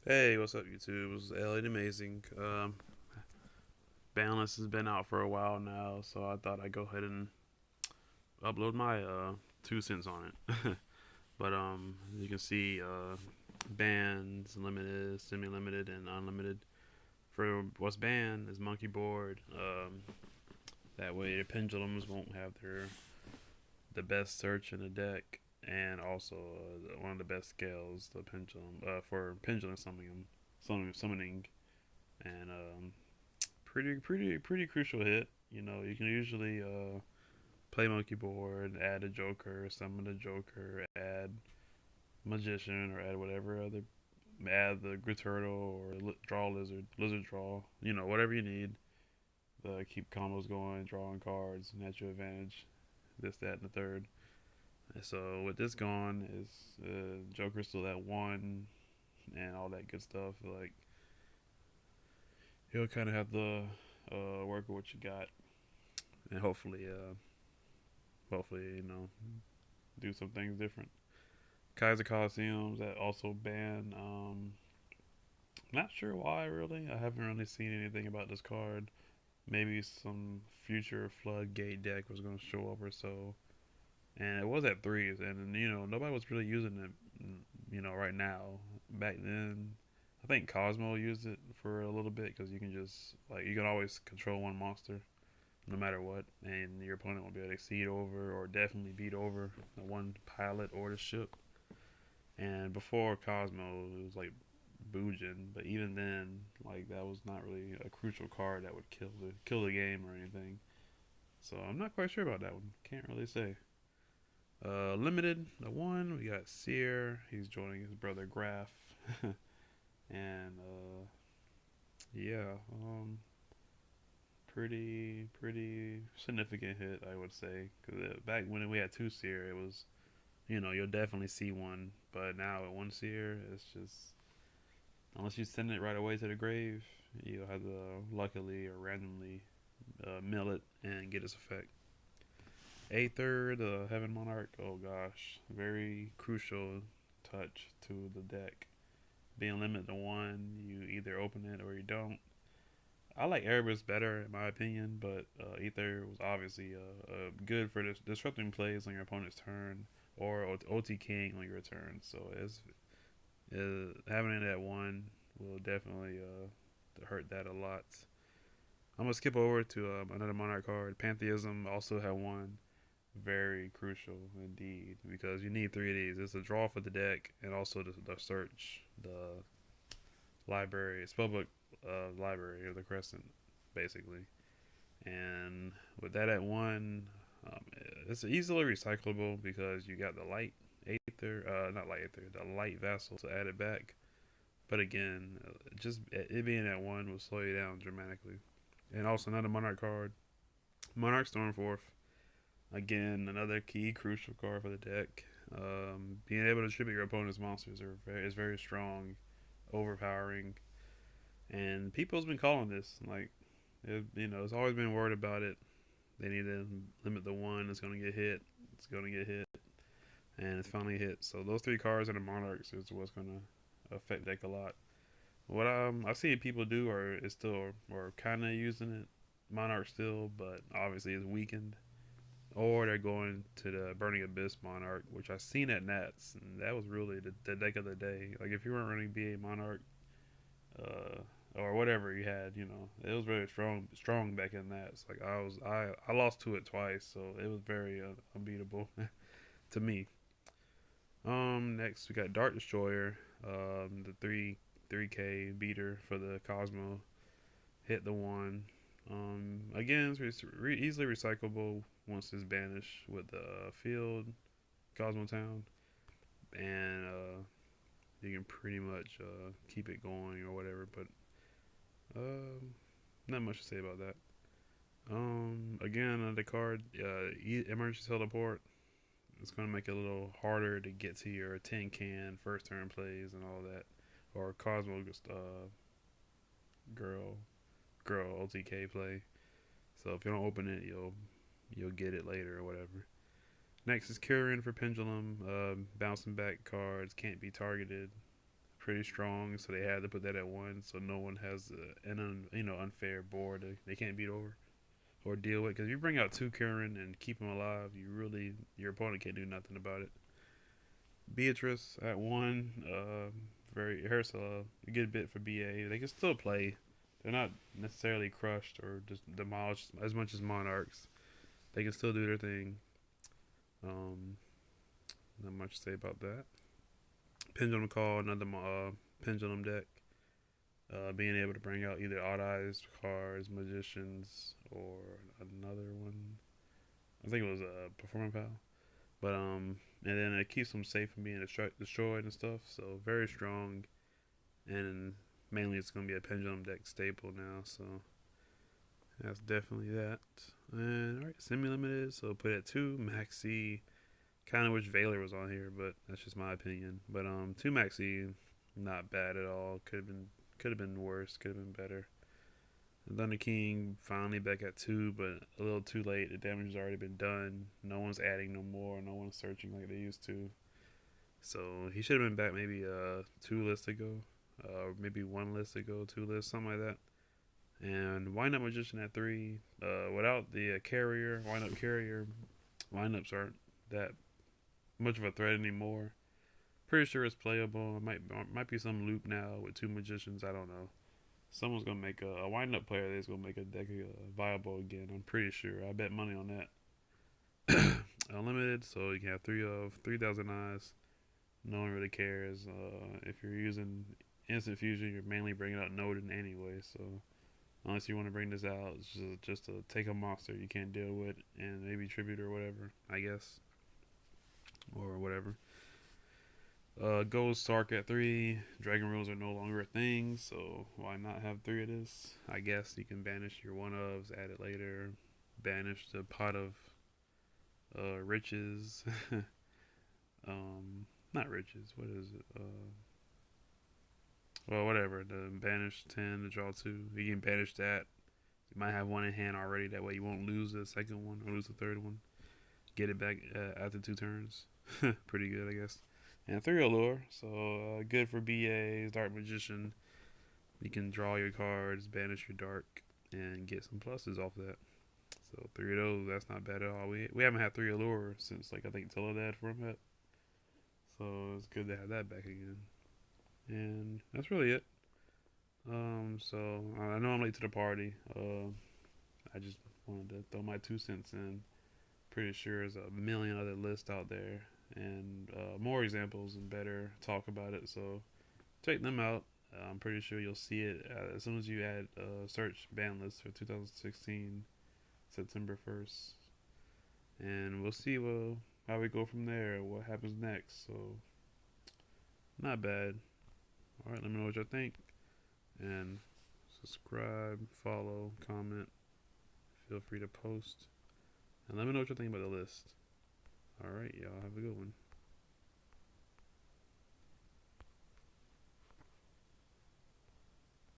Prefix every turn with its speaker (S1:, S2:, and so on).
S1: Hey, what's up, YouTube? This is Elliot Amazing. Banlist has been out for a while now, so I thought I'd go ahead and upload my 2 cents on it. But you can see bans, limited, semi-limited, and unlimited. For what's banned is monkey board. That way, the pendulums won't have the best search in the deck, and also one of the best scales, the pendulum for pendulum summoning, and pretty crucial hit. You can usually play monkey board, add a joker, summon a joker, add magician, or add whatever other, add the grid turtle or draw lizard draw. Whatever you need. Keep combos going, drawing cards, natural advantage, this, that, and the third. And so with this gone, is Joker still at one and all that good stuff. Like you'll kind of have to work with what you got, and hopefully do some things different. Kaiser Coliseums that also ban. Not sure why really. I haven't really seen anything about this card. Maybe some future floodgate deck was going to show up or so. And it was at threes, and nobody was really using it. Right now. Back then, I think Cosmo used it for a little bit because you can just you can always control one monster no matter what, and your opponent will be able to exceed over or definitely beat over the one pilot or the ship. And before Cosmo, it was like Boojin, but even then, that was not really a crucial card that would kill the game or anything. So I'm not quite sure about that one. Can't really say. Limited, the one we got Seer. He's joining his brother Graf, and yeah, pretty significant hit, I would say. Because back when we had two Seer, it was you'll definitely see one, but now at one Seer, it's just unless you send it right away to the grave, you'll have to luckily or randomly mill it and get its effect. Aether, the Heaven Monarch. Oh gosh, very crucial touch to the deck. Being limited to one, you either open it or you don't. I like Erebus better in my opinion, but Aether was obviously good for disrupting plays on your opponent's turn or OT King on your turn. So having it at one will definitely hurt that a lot. I'm gonna skip over to another Monarch card. Pantheism also had one. Very crucial indeed because you need three of these. It's a draw for the deck and also the search, the library, spellbook library of the Crescent, basically. And with that at one, it's easily recyclable because you got the light aether, not light aether, the light vassal to add it back. But again, just it being at one will slow you down dramatically. And also another Monarch card, Monarch Stormforth. Again, another key crucial card for the deck. Being able to distribute your opponent's monsters is very strong, overpowering, and people's been calling this it's always been worried about it. They need to limit the one that's going to get hit. It's going to get hit, and it's finally hit. So those three cards and the Monarchs is what's going to affect deck a lot. What I see people do is still or kind of using it, Monarch still, but obviously it's weakened. Or they're going to the Burning Abyss Monarch, which I seen at Nats, and that was really the deck of the day. Like if you weren't running BA Monarch, uh, or whatever you had, it was very strong back in Nats. Like I lost to it twice, so it was very unbeatable to me. Next we got Dart Destroyer, the three K beater for the Cosmo. Hit the one. Again, it's easily recyclable once it's banished with the field, Cosmo Town, and you can pretty much keep it going or whatever. But not much to say about that. Again, the card, emergency teleport. It's gonna make it a little harder to get to your tin can first turn plays and all that, or Cosmo girl girl OTK play. So if you don't open it, you'll get it later or whatever. Next is Curin for Pendulum. Bouncing back cards can't be targeted. pretty strong, so they had to put that at one, so no one has unfair board they can't beat over or deal with. Because if you bring out two Karen and keep them alive, your opponent can't do nothing about it. Beatrice at one, very hurts a good bit for BA. They can still play. They're not necessarily crushed or just demolished as much as Monarchs. They can still do their thing. Um, Not much to say about that. Pendulum Call, another pendulum deck. Being able to bring out either odd eyes cards, magicians, or another one. I think it was a performing pal. But and then it keeps them safe from being destroyed and stuff. So very strong, and mainly it's gonna be a pendulum deck staple now. So that's definitely that. And all right, semi limited. So put it at two. Maxi. Kind of wish Valor was on here, but that's just my opinion. But two Maxi, not bad at all. Could have been worse. Could have been better. Thunder King finally back at two, but a little too late. The damage has already been done. No one's adding no more. No one's searching like they used to. So he should have been back maybe two lists ago, maybe one list ago, two lists, something like that. And Wind Up Magician at three. Without the carrier, Wind Up carrier, lineups aren't that much of a threat anymore. Pretty sure it's playable. It might be some loop now with two magicians. I don't know. Someone's gonna make a wind up player that's gonna make a deck viable again. I'm pretty sure. I bet money on that. Unlimited, so you can have 3,000 eyes. No one really cares. If you're using instant fusion, you're mainly bringing out Nodin anyway. So unless you want to bring this out, it's just to take a monster you can't deal with and maybe tribute or whatever. I guess or whatever. Gold Sark at three. Dragon rules are no longer a thing, so why not have three of this? I guess you can banish your one ofs, add it later. Banish the pot of riches. Not riches. What is it? Well, whatever. The banish 10 to draw two. You can banish that. You might have one in hand already. That way you won't lose the second one or lose the third one. Get it back after two turns. Pretty good, I guess. And three allure, so good for BAs, Dark Magician. You can draw your cards, banish your dark, and get some pluses off that. So three of those, that's not bad at all. We haven't had three allure since like I think Teledad format, so it's good to have that back again. And that's really it. So I know I'm late to the party. I just wanted to throw my 2 cents in. Pretty sure there's a million other lists out there and more examples and better talk about it. So check them out. I'm pretty sure you'll see it as soon as you add search ban list for 2016 September 1st, and we'll see how we go from there. What happens next? So not bad. All right, let me know what you think, and subscribe, follow, comment. Feel free to post, and let me know what you think about the list. All right, y'all have a good one.